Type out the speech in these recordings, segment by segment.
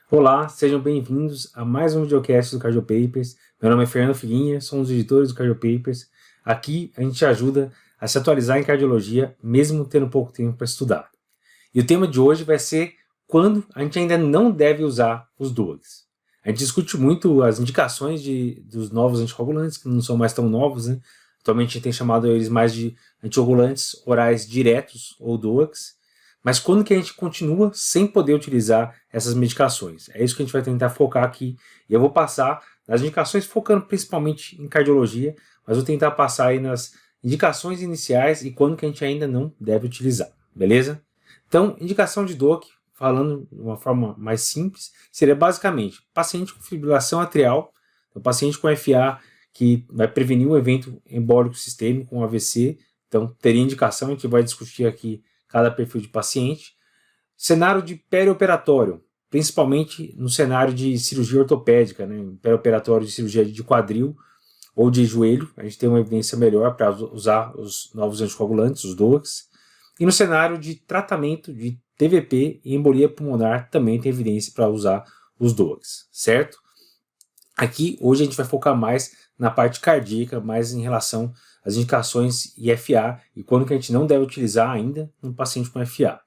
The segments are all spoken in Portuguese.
Olá, sejam bem-vindos a mais um videocast do Cardio Papers. Meu nome é Fernando Figuinha, sou um dos editores do Cardio Papers. Aqui a gente ajuda a se atualizar em cardiologia, mesmo tendo pouco tempo para estudar. E o tema de hoje vai ser quando a gente ainda não deve usar os drugs. A gente discute muito as indicações dos novos anticoagulantes, que não são mais tão novos, né? Atualmente a gente tem chamado eles mais de anticoagulantes orais diretos ou drugs. Mas quando que a gente continua sem poder utilizar essas medicações? É isso que a gente vai tentar focar aqui. E eu vou passar nas indicações, focando principalmente em cardiologia, mas vou tentar passar aí nas indicações iniciais e quando que a gente ainda não deve utilizar, beleza? Então, indicação de DOAC, falando de uma forma mais simples, seria basicamente paciente com fibrilação atrial, então paciente com FA que vai prevenir um evento embólico sistêmico, um AVC, então teria indicação, a gente vai discutir aqui cada perfil de paciente. Cenário de perioperatório, principalmente no cenário de cirurgia ortopédica, né? Perioperatório de cirurgia de quadril ou de joelho, a gente tem uma evidência melhor para usar os novos anticoagulantes, os DOACs. E no cenário de tratamento de TVP e embolia pulmonar também tem evidência para usar os DOACs, certo? Aqui, hoje a gente vai focar mais na parte cardíaca, mais em relação às indicações IFA e quando que a gente não deve utilizar ainda no paciente com FA.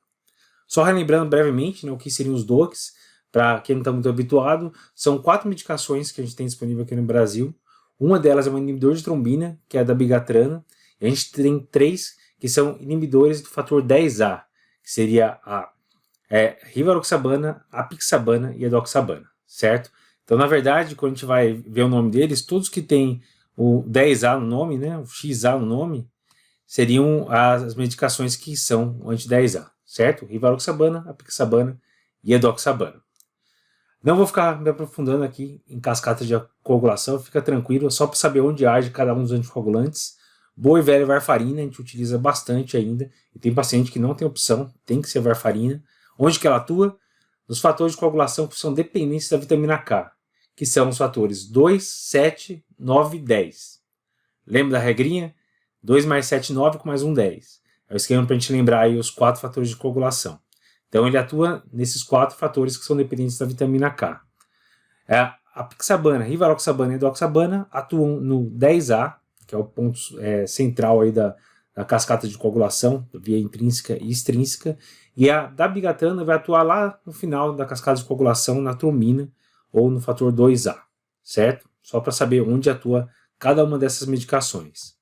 Só relembrando brevemente, né, o que seriam os DOACs, para quem não está muito habituado, são 4 medicações que a gente tem disponível aqui no Brasil. Uma delas é um inibidor de trombina, que é a dabigatrana, e a gente tem 3 que são inibidores do fator 10A, que seria a rivaroxabana, apixabana e edoxabana, certo? Então, na verdade, quando a gente vai ver o nome deles, todos que têm o 10A no nome, né, o XA no nome, seriam as medicações que são o anti-10A, certo? Rivaroxabana, apixabana e edoxabana. Não vou ficar me aprofundando aqui em cascata de coagulação, fica tranquilo, é só para saber onde age cada um dos anticoagulantes. Boa e velha varfarina, a gente utiliza bastante ainda, e tem paciente que não tem opção, tem que ser varfarina. Onde que ela atua? Nos fatores de coagulação que são dependentes da vitamina K, que são os fatores 2, 7, 9 e 10. Lembra da regrinha? 2 mais 7, 9 com mais 1, 10. É o esquema para a gente lembrar aí os 4 fatores de coagulação. Então ele atua nesses 4 fatores que são dependentes da vitamina K. A apixabana, rivaroxabana e edoxabana atuam no 10A, que é o ponto central aí da cascata de coagulação, via intrínseca e extrínseca, e a dabigatana vai atuar lá no final da cascata de coagulação, na trombina, ou no fator 2A, certo? Só para saber onde atua cada uma dessas medicações.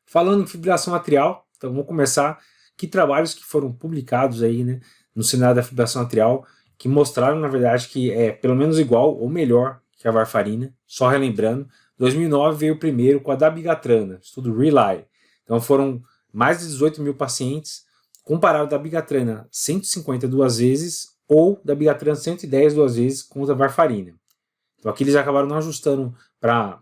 Falando em fibrilação atrial, então vamos começar que trabalhos que foram publicados aí, né, no cenário da fibrilação atrial, que mostraram, na verdade, que é pelo menos igual ou melhor que a varfarina. Só relembrando, 2009 veio o primeiro com a dabigatrana, estudo RELY. Então foram mais de 18 mil pacientes, compararam a dabigatrana 152 vezes ou dabigatrana 110 duas vezes contra a varfarina. Então aqui eles acabaram não ajustando para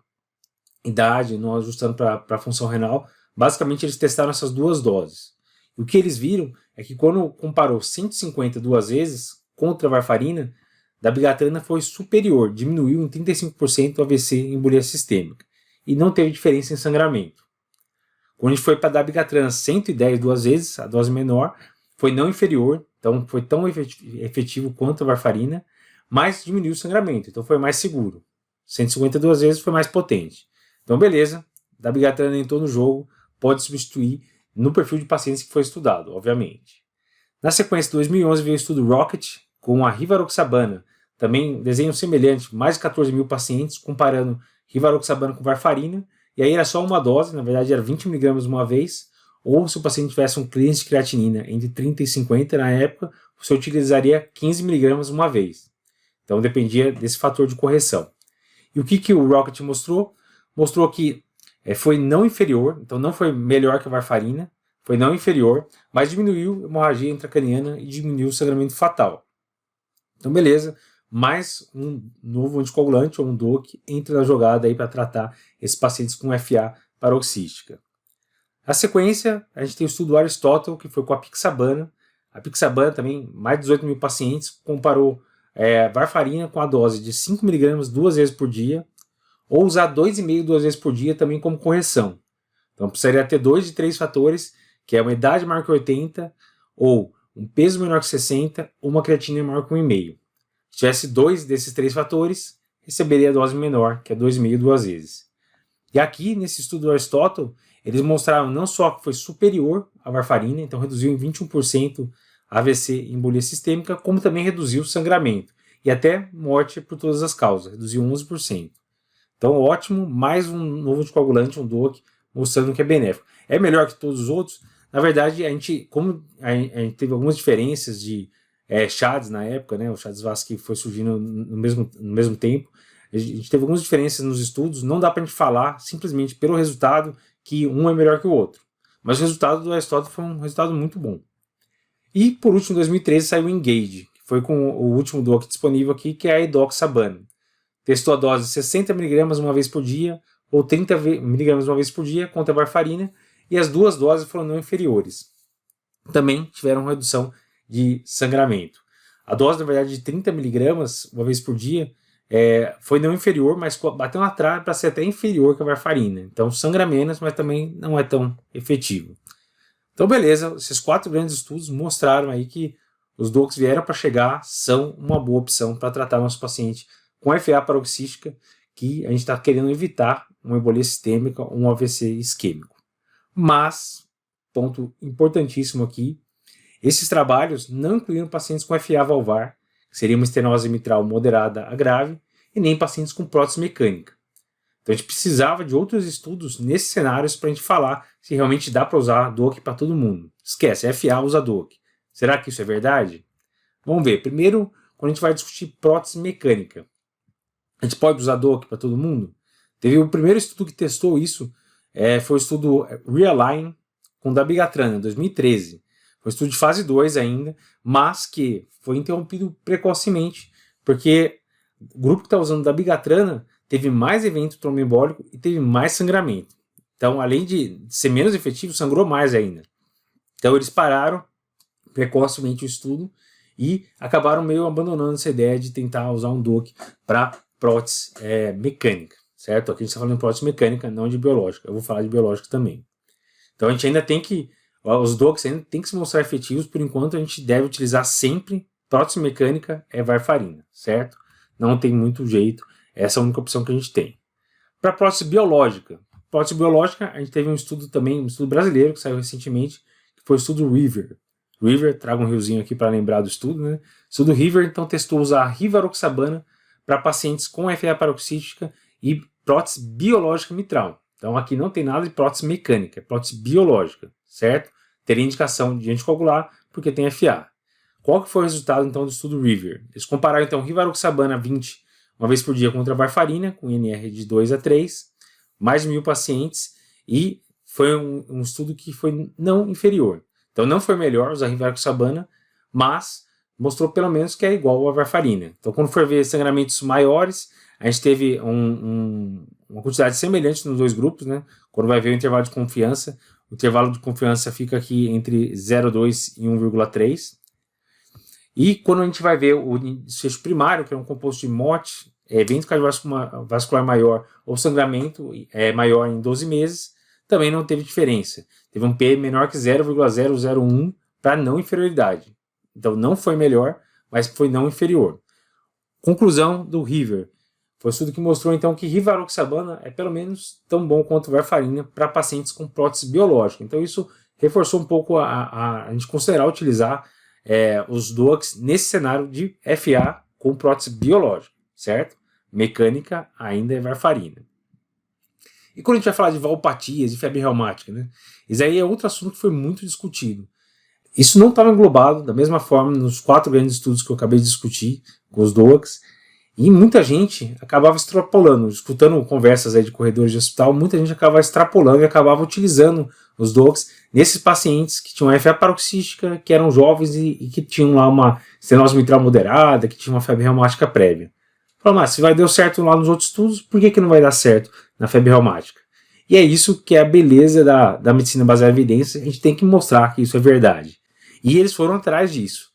idade, não ajustando para a função renal. Basicamente eles testaram essas duas doses. E o que eles viram é que quando comparou 152 vezes contra a varfarina, dabigatrana foi superior, diminuiu em 35% o AVC em embolia sistêmica e não teve diferença em sangramento. Quando a gente foi para a dabigatrana 110 duas vezes, a dose menor, foi não inferior, então foi tão efetivo quanto a varfarina, mas diminuiu o sangramento, então foi mais seguro. 152 vezes foi mais potente. Então beleza, dabigatrana entrou no jogo, pode substituir no perfil de pacientes que foi estudado, obviamente. Na sequência, de 2011 veio o estudo ROCKET com a rivaroxabana, também desenho semelhante, mais de 14 mil pacientes, comparando rivaroxabana com varfarina, e aí era só uma dose, na verdade era 20 mg uma vez, ou se o paciente tivesse um clearance de creatinina entre 30 e 50 na época, você utilizaria 15 mg uma vez. Então dependia desse fator de correção. E o que o ROCKET mostrou? Mostrou que foi não inferior, então não foi melhor que a varfarina, foi não inferior, mas diminuiu a hemorragia intracraniana e diminuiu o sangramento fatal. Então beleza, mais um novo anticoagulante ou um DOAC entra na jogada aí para tratar esses pacientes com FA paroxística. Na sequência, a gente tem o estudo Aristotle, que foi com a apixabana. A apixabana também, mais de 18 mil pacientes, comparou varfarina com a dose de 5 mg duas vezes por dia, ou usar 2,5 duas vezes por dia também como correção. Então precisaria ter 2 de 3 fatores, que é uma idade maior que 80, ou um peso menor que 60, ou uma creatina maior que 1,5. Se tivesse 2 desses 3 fatores, receberia a dose menor, que é 2,5 duas vezes. E aqui, nesse estudo do Aristóteles, eles mostraram não só que foi superior à varfarina, então reduziu em 21% AVC e embolia sistêmica, como também reduziu o sangramento e até morte por todas as causas, reduziu 11%. Então, ótimo, mais um novo anticoagulante, um DOAC, mostrando que é benéfico. É melhor que todos os outros? Na verdade, como a gente teve algumas diferenças de CHADS na época, né, o CHADS-VASc que foi surgindo no mesmo tempo, a gente teve algumas diferenças nos estudos, não dá para a gente falar simplesmente pelo resultado que um é melhor que o outro. Mas o resultado do Aristóteles foi um resultado muito bom. E, por último, em 2013 saiu o Engage, que foi com o último DOAC disponível aqui, que é a edoxabana. Testou a dose de 60 mg uma vez por dia, ou 30 mg uma vez por dia, contra a varfarina, e as duas doses foram não inferiores. Também tiveram redução de sangramento. A dose, na verdade, de 30 mg uma vez por dia foi não inferior, mas bateu na trave para ser até inferior que a varfarina. Então sangra menos, mas também não é tão efetivo. Então beleza, esses 4 grandes estudos mostraram aí que os DOACs vieram para chegar, são uma boa opção para tratar nosso paciente com FA paroxística, que a gente está querendo evitar uma embolia sistêmica ou um AVC isquêmico. Mas, ponto importantíssimo aqui, esses trabalhos não incluíram pacientes com FA valvar, que seria uma estenose mitral moderada a grave, e nem pacientes com prótese mecânica. Então a gente precisava de outros estudos nesses cenários para a gente falar se realmente dá para usar DOAC para todo mundo. Esquece, FA usa DOAC. Será que isso é verdade? Vamos ver. Primeiro, quando a gente vai discutir prótese mecânica, a gente pode usar DOAC para todo mundo? Teve o primeiro estudo que testou isso, foi o estudo Realign com dabigatran, em 2013. Foi um estudo de fase 2 ainda, mas que foi interrompido precocemente, porque o grupo que está usando dabigatrana teve mais evento tromboembólico e teve mais sangramento. Então, além de ser menos efetivo, sangrou mais ainda. Então, eles pararam precocemente o estudo e acabaram meio abandonando essa ideia de tentar usar um DOAC para prótese mecânica, certo? Aqui a gente está falando de prótese mecânica, não de biológica. Eu vou falar de biológica também. Então, a gente ainda tem que, os DOACs ainda tem que se mostrar efetivos, por enquanto a gente deve utilizar sempre prótese mecânica varfarina, certo? Não tem muito jeito, essa é a única opção que a gente tem. Para prótese biológica, a gente teve um estudo também, um estudo brasileiro que saiu recentemente, que foi o estudo River. River, traga um riozinho aqui para lembrar do estudo, né? O estudo River, então, testou usar rivaroxabana para pacientes com FA paroxística e prótese biológica mitral. Então, aqui não tem nada de prótese mecânica, é prótese biológica, certo? Teria indicação de anticoagular porque tem FA. Qual que foi o resultado, então, do estudo River? Eles compararam, então, rivaroxabana 20 uma vez por dia contra a varfarina, com INR de 2 a 3, mais de 1.000 pacientes, e foi um estudo que foi não inferior. Então não foi melhor usar rivaroxabana, mas mostrou pelo menos que é igual à varfarina. Então quando for ver sangramentos maiores, a gente teve uma quantidade semelhante nos dois grupos, né? Quando vai ver o intervalo de confiança, o intervalo de confiança fica aqui entre 0,2 e 1,3. E quando a gente vai ver o desfecho primário, que é um composto de morte, evento cardiovascular maior ou sangramento maior em 12 meses, também não teve diferença. Teve um P menor que 0,001 para não inferioridade. Então não foi melhor, mas foi não inferior. Conclusão do River. Foi um estudo que mostrou então que rivaroxabana é pelo menos tão bom quanto varfarina para pacientes com prótese biológica. Então isso reforçou um pouco a gente considerar utilizar os DOACs nesse cenário de FA com prótese biológica, certo? Mecânica ainda é varfarina. E quando a gente vai falar de valvopatias, de febre reumática, né? Isso aí é outro assunto que foi muito discutido. Isso não estava englobado da mesma forma nos 4 grandes estudos que eu acabei de discutir com os DOACs, e muita gente acabava extrapolando, escutando conversas aí de corredores de hospital, muita gente acabava extrapolando e acabava utilizando os DOACs nesses pacientes que tinham FA paroxística, que eram jovens e que tinham lá uma estenose mitral moderada, que tinham uma febre reumática prévia. Falaram, mas se deu certo lá nos outros estudos, por que não vai dar certo na febre reumática? E é isso que é a beleza da medicina baseada em evidência, a gente tem que mostrar que isso é verdade. E eles foram atrás disso.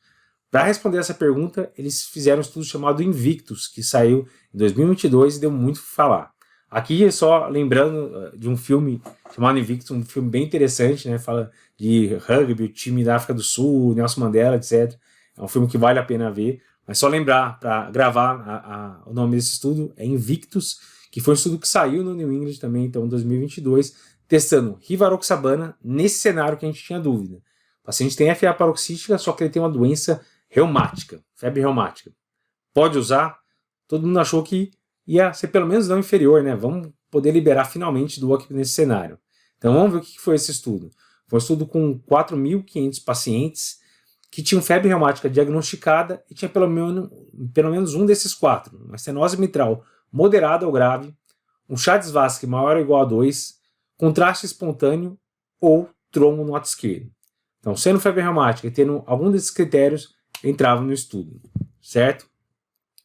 Para responder essa pergunta, eles fizeram um estudo chamado Invictus, que saiu em 2022 e deu muito o que falar. Aqui, só lembrando de um filme chamado Invictus, um filme bem interessante, né? Fala de rugby, o time da África do Sul, Nelson Mandela, etc. É um filme que vale a pena ver, Mas só lembrar, para gravar o nome desse estudo, é Invictus, que foi um estudo que saiu no New England também, então em 2022, testando rivaroxabana nesse cenário que a gente tinha dúvida. O paciente tem FA paroxística, só que ele tem uma doença reumática, febre reumática. Pode usar? Todo mundo achou que ia ser pelo menos não inferior, né? Vamos poder liberar finalmente DOAC nesse cenário. Então vamos ver o que foi esse estudo. Foi um estudo com 4.500 pacientes que tinham febre reumática diagnosticada e tinha pelo menos um desses 4, uma estenose mitral moderada ou grave, um Chades-Vasque maior ou igual a 2, contraste espontâneo ou trombo no ato esquerdo. Então, sendo febre reumática e tendo algum desses critérios, entrava no estudo, certo?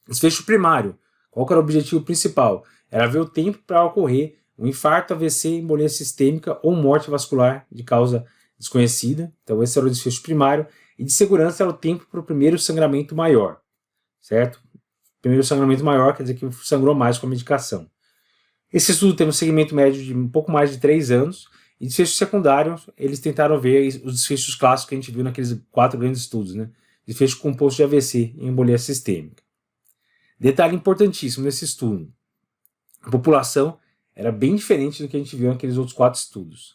Desfecho primário. Qual que era o objetivo principal? Era ver o tempo para ocorrer um infarto, AVC, embolia sistêmica ou morte vascular de causa desconhecida. Então, esse era o desfecho primário. E de segurança era o tempo para o primeiro sangramento maior, certo? Primeiro sangramento maior quer dizer que sangrou mais com a medicação. Esse estudo tem um segmento médio de um pouco mais de 3 anos. E desfechos secundários, eles tentaram ver os desfechos clássicos que a gente viu naqueles 4 grandes estudos, né? Desfecho composto de AVC e embolia sistêmica. Detalhe importantíssimo nesse estudo. A população era bem diferente do que a gente viu naqueles outros 4 estudos.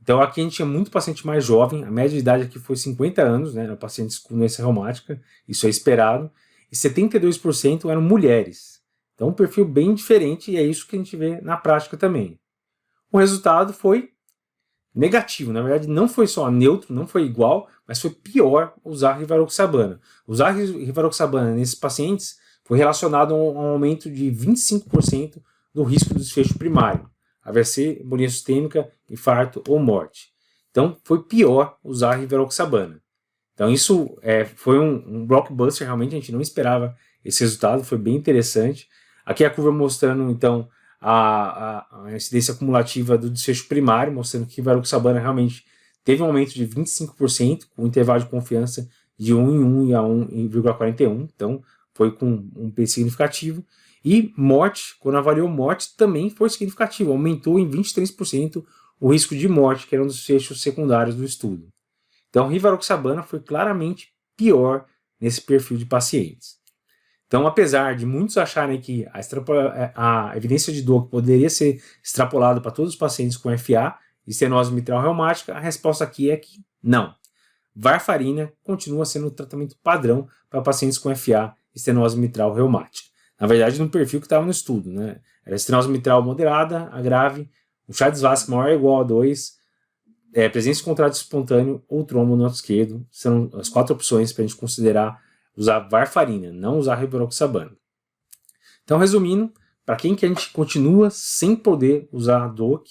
Então aqui a gente tinha muito paciente mais jovem, a média de idade aqui foi 50 anos, né, pacientes com doença reumática, isso é esperado, e 72% eram mulheres. Então um perfil bem diferente e é isso que a gente vê na prática também. O resultado foi negativo, na verdade não foi só neutro, não foi igual, mas foi pior usar rivaroxabana. Usar rivaroxabana nesses pacientes foi relacionado a um aumento de 25% do risco do desfecho primário. AVC, embolia sistêmica, infarto ou morte. Então, foi pior usar rivaroxabana. Então, isso foi um blockbuster, realmente a gente não esperava esse resultado, foi bem interessante. Aqui a curva mostrando, então, a incidência acumulativa do desfecho primário, mostrando que rivaroxabana realmente teve um aumento de 25%, com um intervalo de confiança de 1 em 1 e a 1,41, então foi com um P significativo. E morte, quando avaliou morte, também foi significativo, aumentou em 23% o risco de morte, que era um dos desfechos secundários do estudo. Então, rivaroxabana foi claramente pior nesse perfil de pacientes. Então, apesar de muitos acharem que a evidência de DOAC poderia ser extrapolada para todos os pacientes com FA e estenose mitral reumática, a resposta aqui é que não. Varfarina continua sendo o tratamento padrão para pacientes com FA e estenose mitral reumática. Na verdade, no perfil que estava no estudo, né? Era estenose mitral moderada, a grave, um Chades-Vasque maior ou igual a 2, presença de contrato espontâneo ou trombo no ato esquerdo. São as 4 opções para a gente considerar usar varfarina, não usar rivaroxabana. Então, resumindo, para quem que a gente continua sem poder usar DOAC,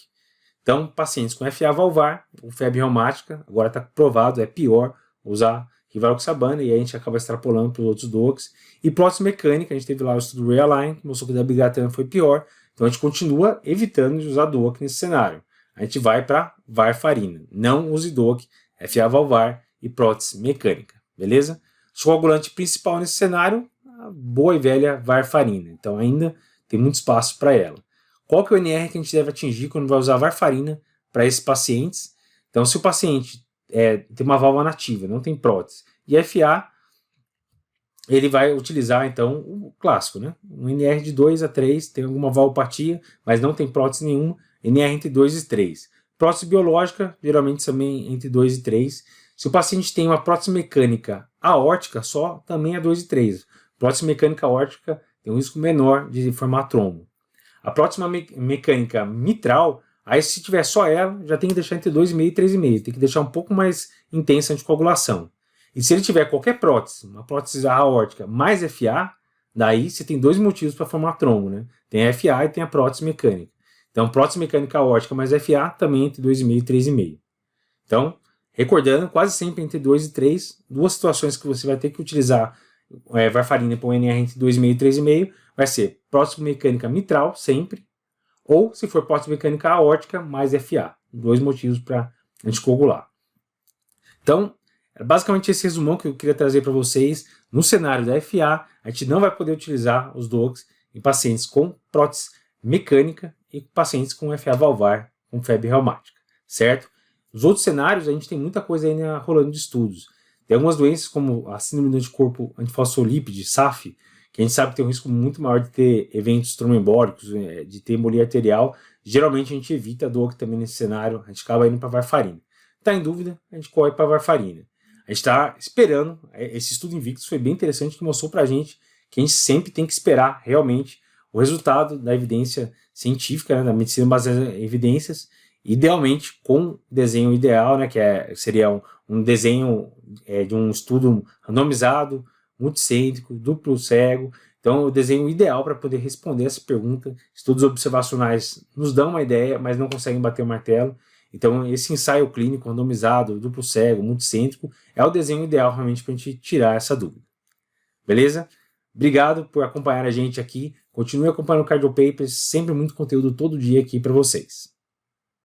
então, pacientes com FA valvar, ou febre reumática, agora está provado, é pior usar rivaroxabana, e aí a gente acaba extrapolando para os outros DOACs. E prótese mecânica, a gente teve lá o estudo Realign, que mostrou que o dabigatran foi pior, então a gente continua evitando de usar DOAC nesse cenário. A gente vai para varfarina, não use DOAC, FA valvar e prótese mecânica, beleza? O coagulante principal nesse cenário, a boa e velha varfarina, então ainda tem muito espaço para ela. Qual que é o NR que a gente deve atingir quando vai usar varfarina para esses pacientes? Então, se o paciente tem uma válvula nativa, não tem prótese, e FA, ele vai utilizar, então, o clássico, né? Um NR de 2 a 3, tem alguma valvopatia, mas não tem prótese nenhuma, NR entre 2 e 3. Prótese biológica, geralmente também entre 2 e 3. Se o paciente tem uma prótese mecânica aórtica só, também é 2 e 3. Prótese mecânica aórtica tem um risco menor de formar trombo. A prótese mecânica mitral, aí se tiver só ela, já tem que deixar entre 2,5 e 3,5. Tem que deixar um pouco mais intensa a anticoagulação. E se ele tiver qualquer prótese, uma prótese aórtica mais FA, daí você tem 2 motivos para formar trombo, né? Tem a FA e tem a prótese mecânica. Então, prótese mecânica aórtica mais FA também entre 2,5 e 3,5. Então, recordando, quase sempre entre 2 e 3, 2 situações que você vai ter que utilizar varfarina para um NR entre 2,5 e 3,5, vai ser prótese mecânica mitral, sempre, ou se for prótese mecânica aórtica mais FA. 2 motivos para anticoagular. Então, é basicamente esse resumão que eu queria trazer para vocês. No cenário da FA, a gente não vai poder utilizar os DOACs em pacientes com prótese mecânica e pacientes com FA valvar com febre reumática, certo? Os outros cenários, a gente tem muita coisa ainda rolando de estudos. Tem algumas doenças, como a síndrome do anticorpo antifosfolípide, SAF, que a gente sabe que tem um risco muito maior de ter eventos tromboembólicos, de ter embolia arterial. Geralmente a gente evita a dor também nesse cenário, a gente acaba indo para varfarina. Está em dúvida, a gente corre para varfarina. A gente está esperando, esse estudo Invictus foi bem interessante, que mostrou para a gente que a gente sempre tem que esperar realmente o resultado da evidência científica, né, da medicina baseada em evidências, idealmente com desenho ideal, né, que seria um desenho de um estudo randomizado, multicêntrico, duplo cego. Então, o desenho ideal para poder responder essa pergunta. Estudos observacionais nos dão uma ideia, mas não conseguem bater o martelo. Então, esse ensaio clínico randomizado, duplo cego, multicêntrico, é o desenho ideal realmente para a gente tirar essa dúvida. Beleza? Obrigado por acompanhar a gente aqui. Continue acompanhando o Cardio Papers, sempre muito conteúdo todo dia aqui para vocês.